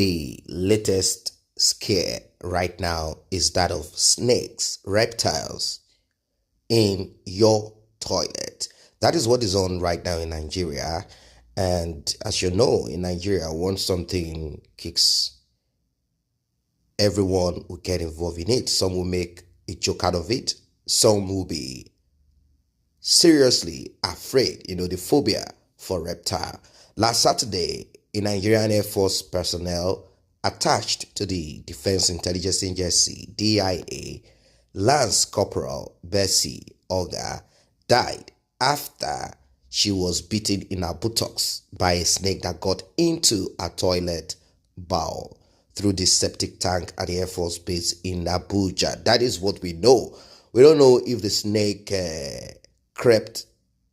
the latest scare right now is that of snakes, reptiles in your toilet. That is what is on right now in Nigeria. And as you know, in Nigeria, once something kicks, everyone will get involved in it. Some will make a joke out of it. Some will be seriously afraid, the phobia for reptile. Last Saturday, a Nigerian Air Force personnel attached to the Defense Intelligence Agency, DIA, Lance Corporal Bessie Olga, died after she was bitten in her buttocks by a snake that got into a toilet bowl through the septic tank at the Air Force base in Abuja. That is what we know. We don't know if the snake crept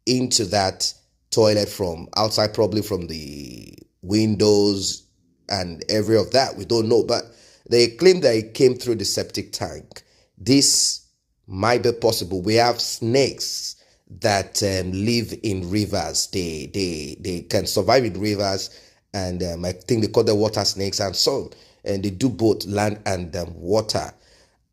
into that toilet from outside, probably from the windows and every of that. We don't know, but they claim that it came through the septic tank. This might be possible. We have snakes that live in rivers. They can survive in rivers, and I think they call them water snakes and so on. And they do both land and water.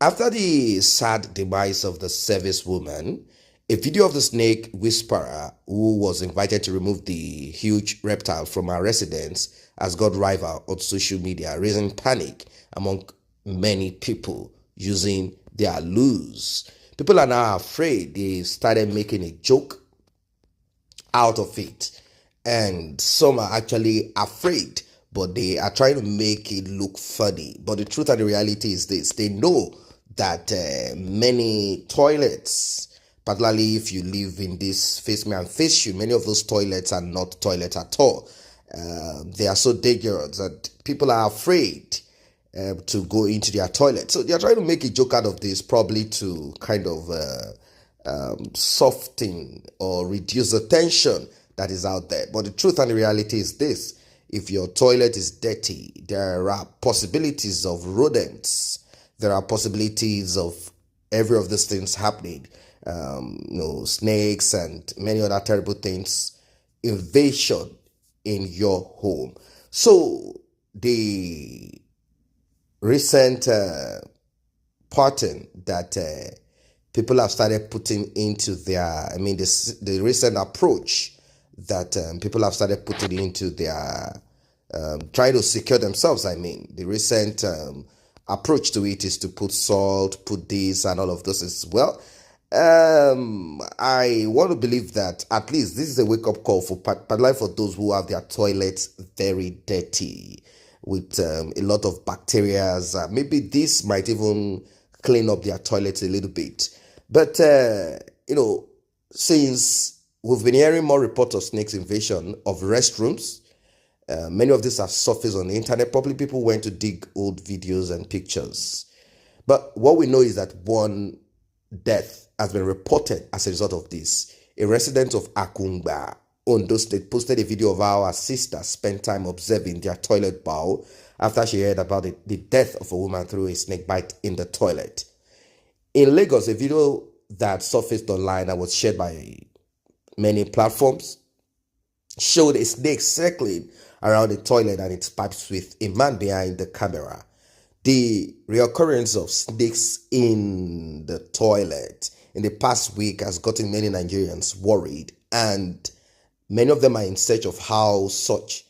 After the sad demise of the service woman, a video of the snake whisperer who was invited to remove the huge reptile from her residence has got rival on social media, raising panic among many people using their lures. People are now afraid. They started making a joke out of it. And some are actually afraid, but they are trying to make it look funny. But the truth and the reality is this. They know that many toilets, particularly if you live in this face me and face you, many of those toilets are not toilets at all. They are so dangerous that people are afraid to go into their toilet. So they are trying to make a joke out of this, probably to kind of soften or reduce the tension that is out there. But the truth and the reality is this. If your toilet is dirty, there are possibilities of rodents. There are possibilities of every of these things happening. Snakes and many other terrible things. Invasion in your home. So the recent pattern that people have started putting into their, the recent approach that people have started putting into their trying to secure themselves. The recent approach to it is to put salt, put this and all of this as well. I want to believe that at least this is a wake-up call particularly for those who have their toilets very dirty with a lot of bacteria. Maybe this might even clean up their toilets a little bit. But, since we've been hearing more reports of snakes invasion of restrooms, many of these have surfaced on the internet. Probably people went to dig old videos and pictures. But what we know is that one death has been reported as a result of this. A resident of Akungba, Ondo State, posted a video of how her sister spent time observing their toilet bowl after she heard about the death of a woman through a snake bite in the toilet. In Lagos, a video that surfaced online and was shared by many platforms showed a snake circling around the toilet and its pipes with a man behind the camera. The reoccurrence of snakes in the toilet in the past week has gotten many Nigerians worried, and many of them are in search of how such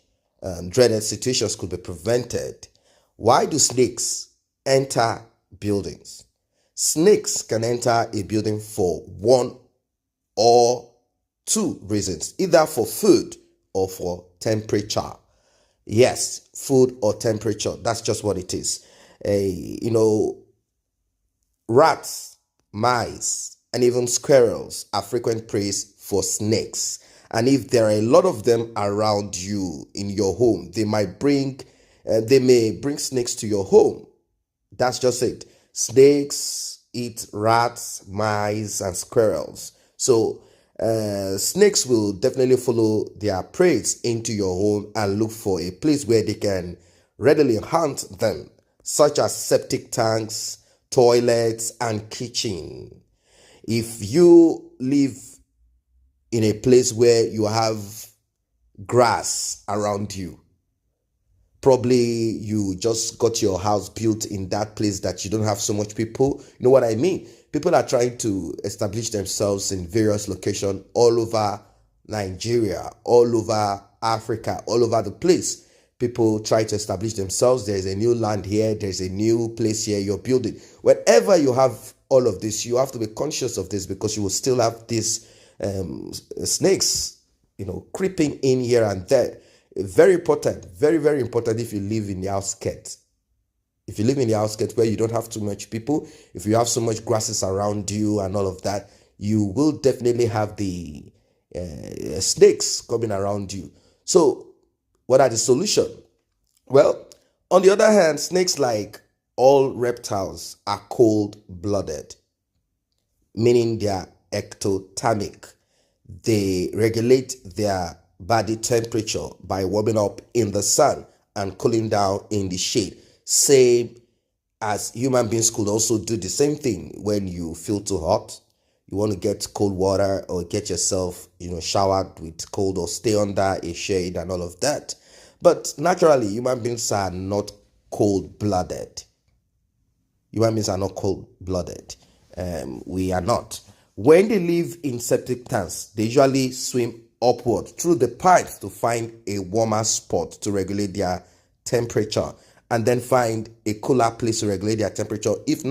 dreaded situations could be prevented. Why do snakes enter buildings? Snakes can enter a building for one or two reasons, either for food or for temperature. Yes, food or temperature, that's just what it is. Rats, mice, and even squirrels are frequent prey for snakes. And if there are a lot of them around you in your home, they may bring snakes to your home. That's just it. Snakes eat rats, mice, and squirrels. So snakes will definitely follow their prey into your home and look for a place where they can readily hunt them, such as septic tanks, toilets, and kitchen. If you live in a place where you have grass around you, Probably you just got your house built in that place that you don't have so much people. You know what I mean? People are trying to establish themselves in various locations all over Nigeria, all over Africa, all over the place. People try to establish themselves. There's a new land here, there's a new place here you're building. Whenever you have all of this, you have to be conscious of this, because you will still have these snakes, creeping in here and there. Very important, very, very important if you live in the outskirts. If you live in the outskirts where you don't have too much people, if you have so much grasses around you and all of that, you will definitely have the snakes coming around you. So what are the solutions? Well, on the other hand, snakes, like all reptiles, are cold-blooded, meaning they are ectothermic. They regulate their body temperature by warming up in the sun and cooling down in the shade. Same as human beings could also do the same thing. When you feel too hot, you want to get cold water or get yourself, showered with cold, or stay under a shade and all of that. But naturally, human beings are not cold-blooded. Human beings are not cold-blooded. We are not. When they live in septic tanks, they usually swim upward through the pipes to find a warmer spot to regulate their temperature, and then find a cooler place to regulate their temperature if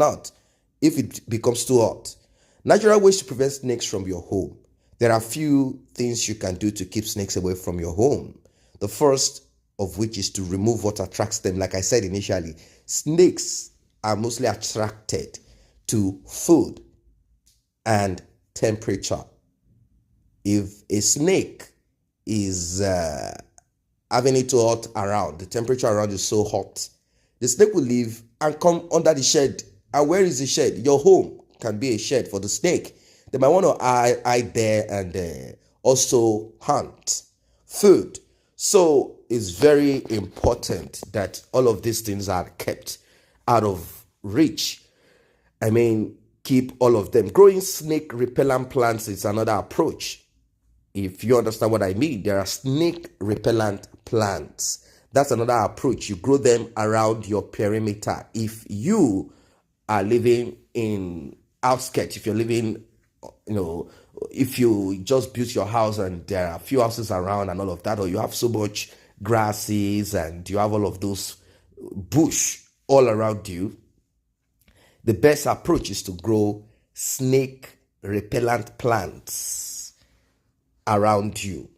it becomes too hot. Natural ways to prevent snakes from your home. There are few things you can do to keep snakes away from your home. The first of which is to remove what attracts them. Like I said initially, snakes are mostly attracted to food and temperature. If a snake is having it too hot around, the temperature around is so hot, the snake will leave and come under the shed. And where is the shed? Your home can be a shed for the snake. They might want to hide there and also hunt food. So it's very important that all of these things are kept out of reach. Keep all of them. Growing snake repellent plants is another approach. If you understand what I mean, there are snake repellent plants. That's another approach. You grow them around your perimeter. If you are living in outskirts, if you're living, if you just built your house and there are a few houses around and all of that, or you have so much grasses and you have all of those bush all around you, the best approach is to grow snake repellent plants around you.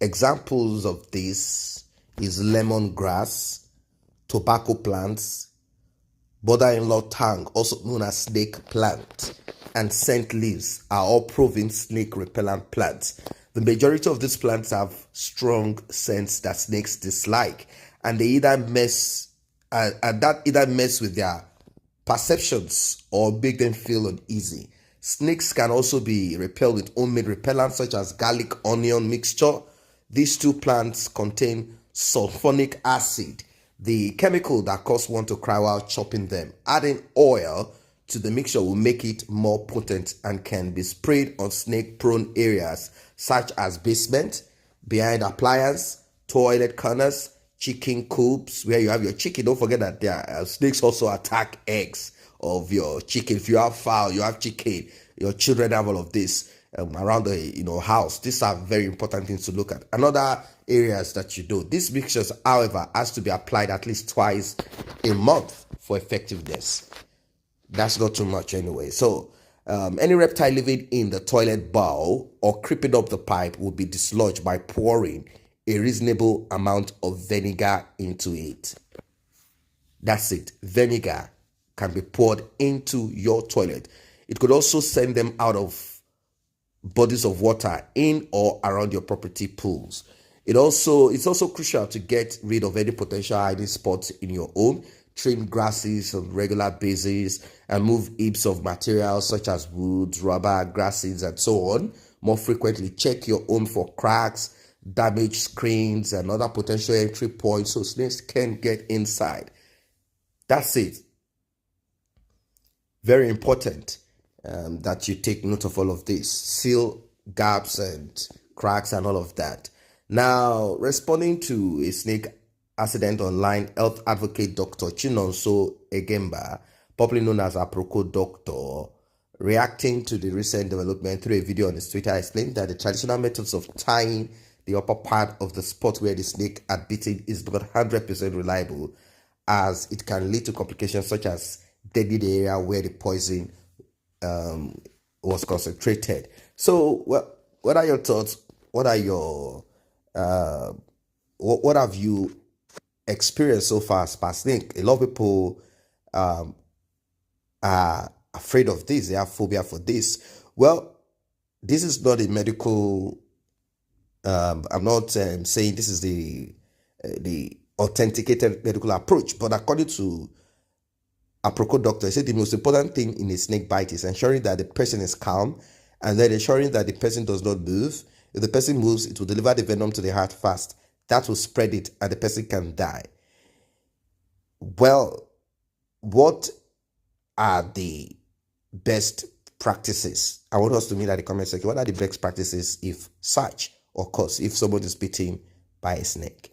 Examples of this is lemongrass, tobacco plants, brother-in-law tang, also known as snake plant, and scent leaves are all proven snake repellent plants. The majority of these plants have strong scents that snakes dislike, and they either mess with their perceptions or make them feel uneasy. Snakes can also be repelled with homemade repellents such as garlic onion mixture. These two plants contain sulfonic acid, the chemical that causes one to cry while chopping them. Adding oil to the mixture will make it more potent and can be sprayed on snake-prone areas such as basement, behind appliance, toilet corners, chicken coops, where you have your chicken. Don't forget that there are snakes also attack eggs of your chicken. If you have fowl, you have chicken, your children have all of this around the house. These are very important things to look at. Another areas that you do. These mixtures, however, has to be applied at least twice a month for effectiveness. That's not too much anyway. So any reptile living in the toilet bowl or creeping up the pipe will be dislodged by pouring a reasonable amount of vinegar into it. That's it. Vinegar can be poured into your toilet. It could also send them out of bodies of water in or around your property pools. It's also crucial to get rid of any potential hiding spots in your home. Trim grasses on regular basis and move heaps of materials such as wood, rubber, grasses, and so on. More frequently, check your home for cracks, damaged screens, and other potential entry points so snakes can't get inside. That's it. Very important that you take note of all of this. Seal gaps and cracks and all of that. Now, responding to a snake accident online, health advocate Dr. Chinonso Egemba, popularly known as Aproko Doctor, reacting to the recent development through a video on his Twitter, explained that the traditional methods of tying the upper part of the spot where the snake had bitten is not 100% reliable, as it can lead to complications such as deadly the area where the poison was concentrated. So, what are your thoughts? What are your what have you experienced so far as past snake? A lot of people are afraid of this. They have phobia for this. Well, this is not a medical. I'm not saying this is the authenticated medical approach, but according to a Aproko doctor, he said the most important thing in a snake bite is ensuring that the person is calm, and then ensuring that the person does not move. If the person moves, it will deliver the venom to the heart fast. That will spread it, and the person can die. Well, what are the best practices? I want us to meet at the comment section. What are the best practices if such occurs, if someone is bitten by a snake?